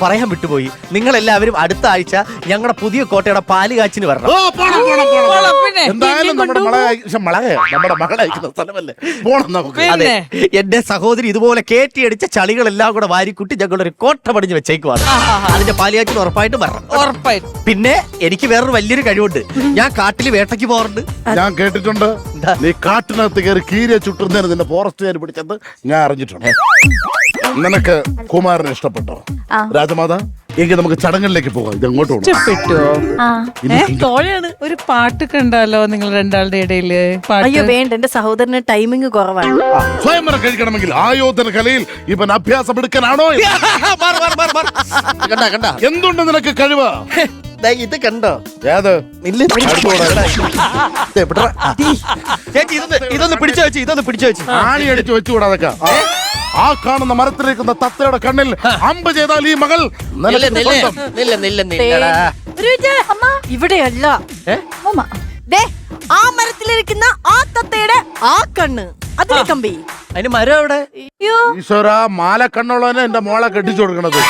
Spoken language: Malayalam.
പറയാൻ വിട്ടുപോയി, നിങ്ങൾ എല്ലാവരും അടുത്ത ആഴ്ച ഞങ്ങളുടെ പുതിയ കോട്ടയുടെ പാല് കാച്ചിന് വരണം. പിന്നെ എന്തായാലും നമ്മുടെ മകളെ അയക്കുന്ന സ്ഥലമല്ലേ, പോണം നമുക്ക്. അതെ, എന്റെ സഹോദരി ഇതുപോലെ കേറ്റിയടിച്ച ചളികളെല്ലാം കൂടെ വാരിക്കുട്ടി ഞങ്ങളൊരു കോട്ട പടിഞ്ഞ് വെച്ചേക്കുവാണ്. അതിന്റെ പാല് കാച്ചിന് ഉറപ്പായിട്ടും വരണം. ഉറപ്പായിട്ടും. പിന്നെ എനിക്ക് വേറൊരു വലിയൊരു കഴിവുണ്ട്, ഞാൻ കാട്ടില് വേട്ടയ്ക്ക് പോകാറുണ്ട്. ഞാൻ കേട്ടിട്ടുണ്ട് നീ കാട്ടിനകത്ത് കയറി കീരിയെ ചുട്ടുന്നതിന് നിന്റെ ഫോറസ്റ്റുകാർ പിടിച്ചത് ഞാൻ അറിഞ്ഞിട്ടുണ്ട്. നിനക്ക് കുമാരനെ ഇഷ്ടപ്പെട്ടോ രാജമാതാ? എങ്കിൽ നമുക്ക് ചടങ്ങിലേക്ക് പോകാം. ഇത് എങ്ങോട്ട് പോകണം? ഇഷ്ടപ്പെട്ടോ? തോഴയാണ്. ഒരു പാട്ട് കണ്ടാലോ നിങ്ങൾ രണ്ടാളുടെ ഇടയില്? അയ്യോ വേണ്ട, എന്റെ സഹോദരന് ടൈമിംഗ് കുറവാണ്. സ്വയംവരം കഴിക്കണമെങ്കിൽ ആയോധന കലയിൽ ഇവൻ അഭ്യാസം എടുക്കാനാണോ? കണ്ട കണ്ട എന്തുണ്ട് നിനക്ക് കഴിവ്? ഇത് കണ്ടോ? ഏത്? ചേച്ചി ഇതൊന്ന് പിടിച്ചു വെച്ച്, ഇതൊന്ന് പിടിച്ചു വെച്ച്. ആണി അടിച്ചു വെച്ചുകൂടാതൊക്കെ. ആ കാണുന്ന മരത്തിലേക്കുന്ന തത്തയുടെ കണ്ണിൽ അമ്പ് ചെയ്താൽ ഈ മകൾ ഇവിടെയല്ല, ആ മരത്തിലിരിക്കുന്ന ആ തത്തയുടെ ആ കണ്ണ്, അതിലെ കമ്പി. അതിന് മരം എവിടെ? ഈശ്വര, മാല കണ്ണുള്ളവനെ എന്റെ മോളെ കെട്ടിച്ചു കൊടുക്കണത്.